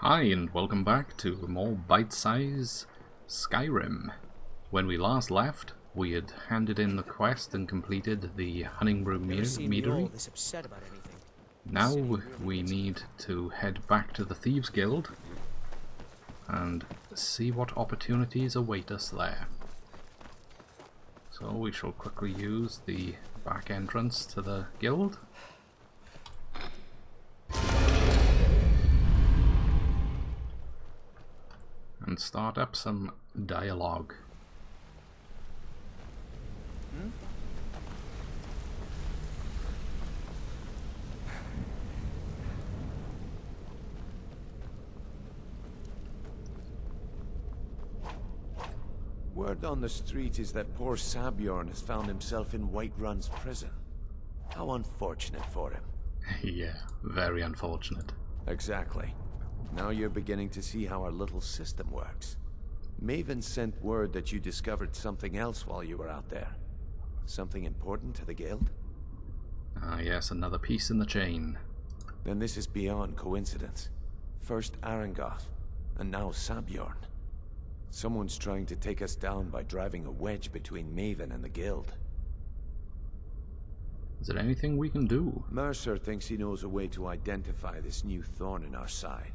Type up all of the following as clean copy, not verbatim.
Hi and welcome back to more Bite-sized Skyrim. When we last left, we had handed in the quest and completed the Honningbrew Meadery. Now we need to head back to the Thieves Guild and see what opportunities await us there. So we shall quickly use the back entrance to the guild. And start up some dialogue. Word on the street is that poor Sabjorn has found himself in Whiterun's prison. How unfortunate for him. Yeah, very unfortunate. Exactly. Now you're beginning to see how our little system works. Maven sent word that you discovered something else while you were out there. Something important to the guild? Ah yes, another piece in the chain. Then this is beyond coincidence. First Arangoth, and now Sabjorn. Someone's trying to take us down by driving a wedge between Maven and the guild. Is there anything we can do? Mercer thinks he knows a way to identify this new thorn in our side.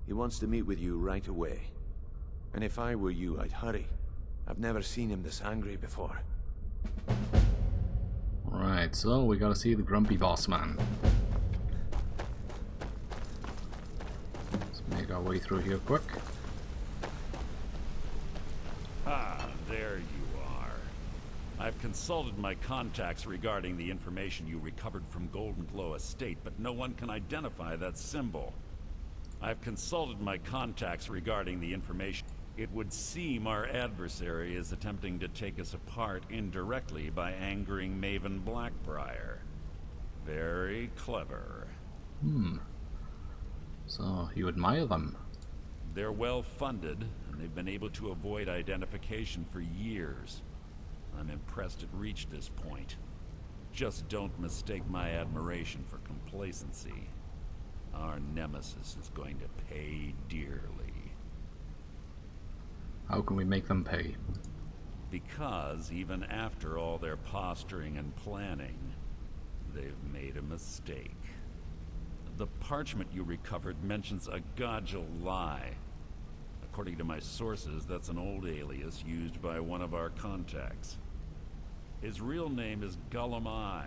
He wants to meet with you right away. And if I were you, I'd hurry. I've never seen him this angry before. Right, so we gotta see the grumpy boss man. Let's make our way through here quick. Ah, there you are. I've consulted my contacts regarding the information you recovered from Golden Glow Estate, but no one can identify that symbol. I've consulted my contacts regarding the information. It would seem our adversary is attempting to take us apart indirectly by angering Maven Blackbriar. Very clever. So, you admire them? They're well funded, and they've been able to avoid identification for years. I'm impressed it reached this point. Just don't mistake my admiration for complacency. Our nemesis is going to pay dearly. How can we make them pay? Because even after all their posturing and planning, they've made a mistake. The parchment you recovered mentions a Godjal lie. According to my sources, that's an old alias used by one of our contacts. His real name is Gullum.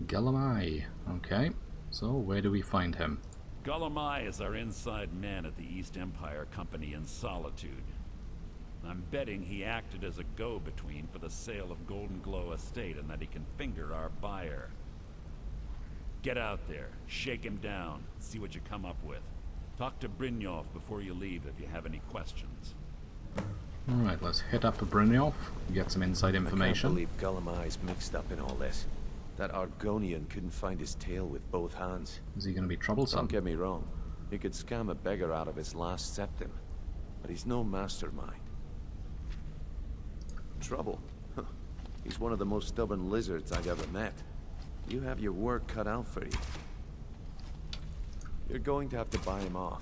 Gullum. Okay, so where do we find him? Gullum is our inside man at the East Empire Company in Solitude. I'm betting he acted as a go-between for the sale of Golden Glow Estate and that he can finger our buyer. Get out there, shake him down, see what you come up with. Talk to Brynjolf before you leave if you have any questions. Alright, let's hit up Brynjolf, get some inside information. I can't believe Gullum is mixed up in all this. That Argonian couldn't find his tail with both hands. Is he going to be troublesome? Don't get me wrong. He could scam a beggar out of his last septim. But he's no mastermind. Trouble? He's one of the most stubborn lizards I've ever met. You have your work cut out for you. You're going to have to buy him off.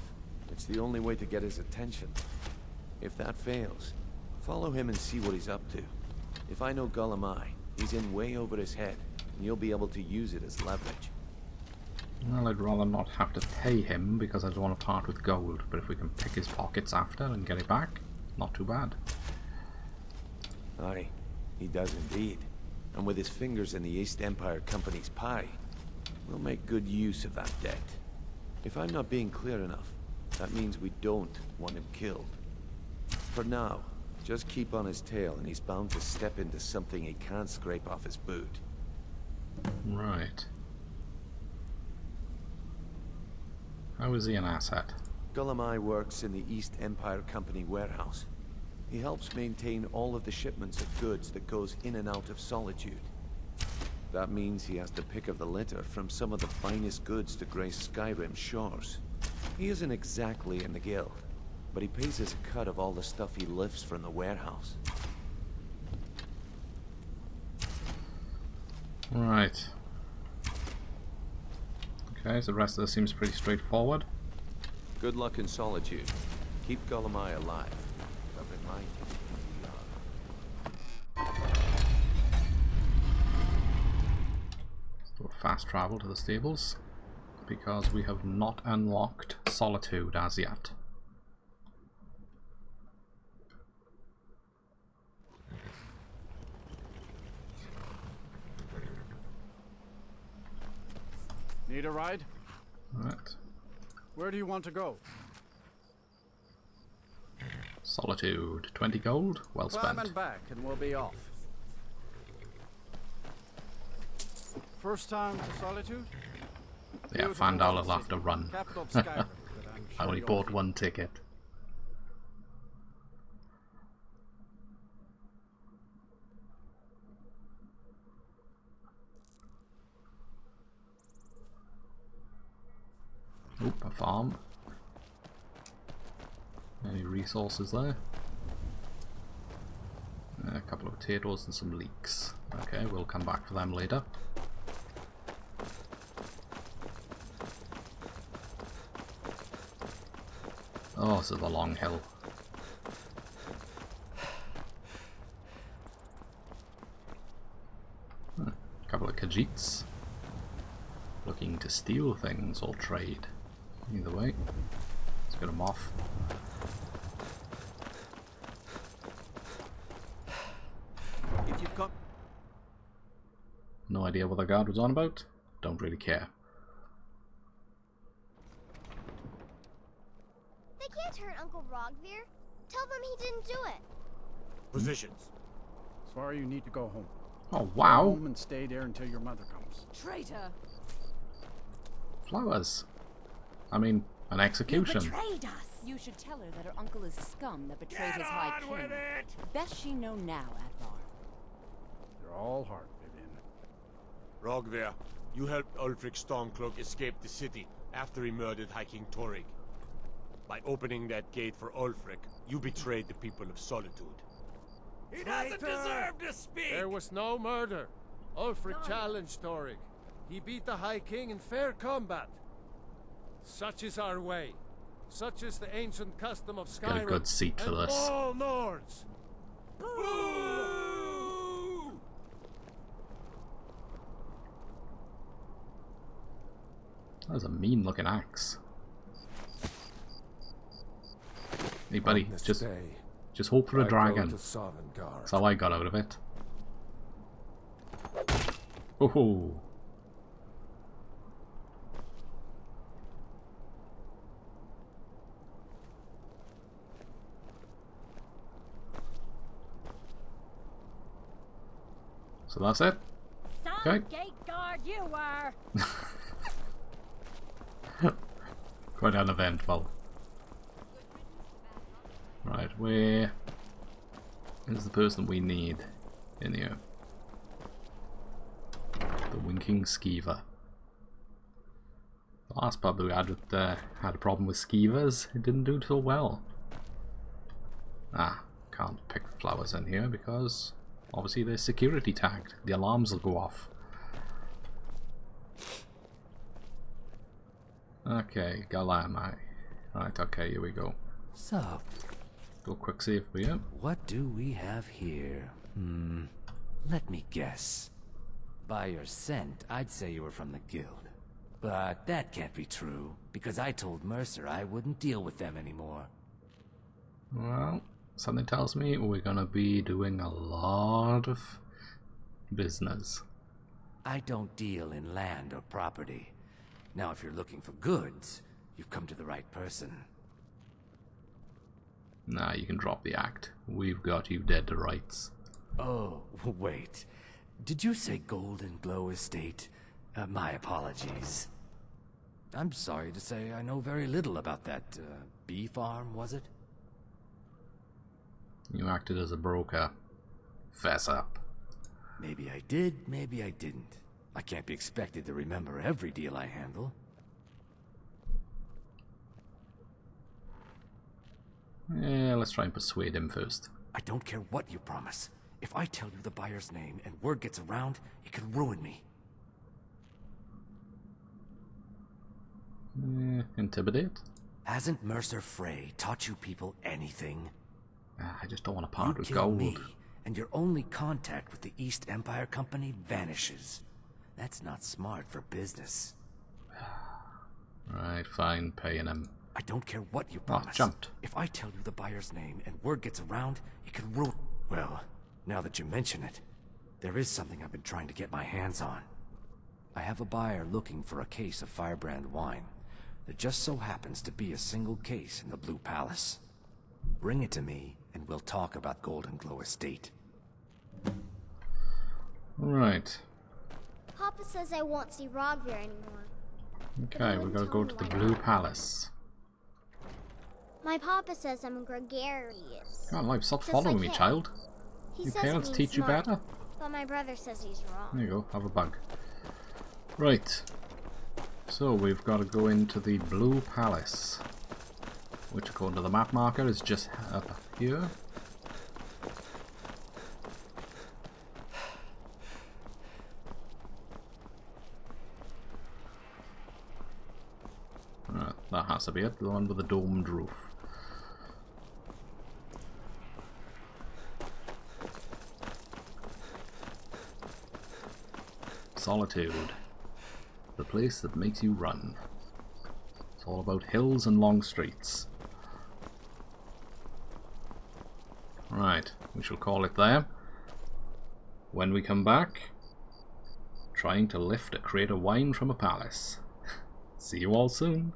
It's the only way to get his attention. If that fails, follow him and see what he's up to. If I know Gullum, he's in way over his head. And you'll be able to use it as leverage. Well, I'd rather not have to pay him because I don't want to part with gold, but if we can pick his pockets after and get it back, not too bad. Aye, he does indeed. And with his fingers in the East Empire Company's pie, we'll make good use of that debt. If I'm not being clear enough, that means we don't want him killed. For now, just keep on his tail and he's bound to step into something he can't scrape off his boot. Right. How is he an asset? Gullum works in the East Empire Company warehouse. He helps maintain all of the shipments of goods that goes in and out of Solitude. That means he has to pick of the litter from some of the finest goods to grace Skyrim's shores. He isn't exactly in the guild, but he pays us a cut of all the stuff he lifts from the warehouse. Right. Okay, so the rest of this seems pretty straightforward. Good luck in Solitude. Keep Golemai alive. But remind him who we are. So fast travel to the stables, because we have not unlocked Solitude as yet. Need a ride? Right. Where do you want to go? Solitude, 20 gold, well Climb spent. and back and we'll be off. First time to Solitude? Yeah, Fandal will have to run. Capital of Skyrim, but I'm I sure only you'll bought be- one ticket. Oop, a farm. Any resources there? A couple of potatoes and some leeks. Okay, we'll come back for them later. Oh, this is a long hill. A couple of Khajiits. Looking to steal things or trade. Either way. Let's get them off. If you've got No idea what the guard was on about. Don't really care. They can't hurt Uncle Rogvir. Tell them he didn't do it. Positions. Sorry, you need to go home. Oh Go wow! home and stay there until your mother comes. Traitor! Flowers. I mean, an execution. Betrayed us! You should tell her that her uncle is scum that betrayed his high king. Best she know now, Advar. They're all hard, Vivian. Rogver, you helped Ulfric Stormcloak escape the city after he murdered High King Torrig. By opening that gate for Ulfric, you betrayed the people of Solitude. He doesn't deserve to speak! There was no murder. Ulfric challenged Torrig. He beat the High King in fair combat. Such is our way. Such is the ancient custom of Skyrim. Got a good seat for and this. all Nords. Boo! That was a mean looking axe. Hey buddy, just hope for a dragon. That's how I got out of it. Oh. So that's it. Some Okay. gate guard you were! Quite uneventful. Right, where is the person we need in here? The Winking Skeever. The last pub we had had a problem with skeevers. It didn't do so well. Ah, can't pick flowers in here because obviously they're security tagged. The alarms will go off. Okay, Galamai. Right, okay, here we go. So, Do a quick save for you. what do we have here? Let me guess. By your scent, I'd say you were from the guild. But that can't be true, because I told Mercer I wouldn't deal with them anymore. Well, something tells me we're gonna be doing a lot of business. I don't deal in land or property. Now, if you're looking for goods, you've come to the right person. Nah, you can drop the act. We've got you dead to rights. Oh, wait. Did you say Golden Glow Estate? My apologies. I'm sorry to say I know very little about that, bee farm, was it? You acted as a broker. Fess up. Maybe I did, maybe I didn't. I can't be expected to remember every deal I handle. Yeah, let's try and persuade him first. I don't care what you promise. If I tell you the buyer's name and word gets around, it can ruin me. Intimidate? Hasn't Mercer Frey taught you people anything? I just don't want to part You with kill gold. me, and your only contact with the East Empire Company vanishes. That's not smart for business. Right, fine, paying him. I don't care what you promise. Jumped. If I tell you the buyer's name and word gets around, it can ruin... Well, now that you mention it, there is something I've been trying to get my hands on. I have a buyer looking for a case of Firebrand wine. There just so happens to be a single case in the Blue Palace. Bring it to me, and we'll talk about Golden Glow Estate. Right. Papa says I won't see Rogvir anymore. Okay, we're gonna go to the Blue Palace. My papa says I'm gregarious. Come on, life, stop Just following like me, him. child. He Your says parents it means teach you smart, better. but my brother says he's wrong. There you go, have a bug. Right. So we've got to go into the Blue Palace, which according to the map marker is just up here. That has to be it, the one with the domed roof. Solitude. The place that makes you run. It's all about hills and long streets. Right, we shall call it there. When we come back, trying to lift a crate of wine from a palace. See you all soon.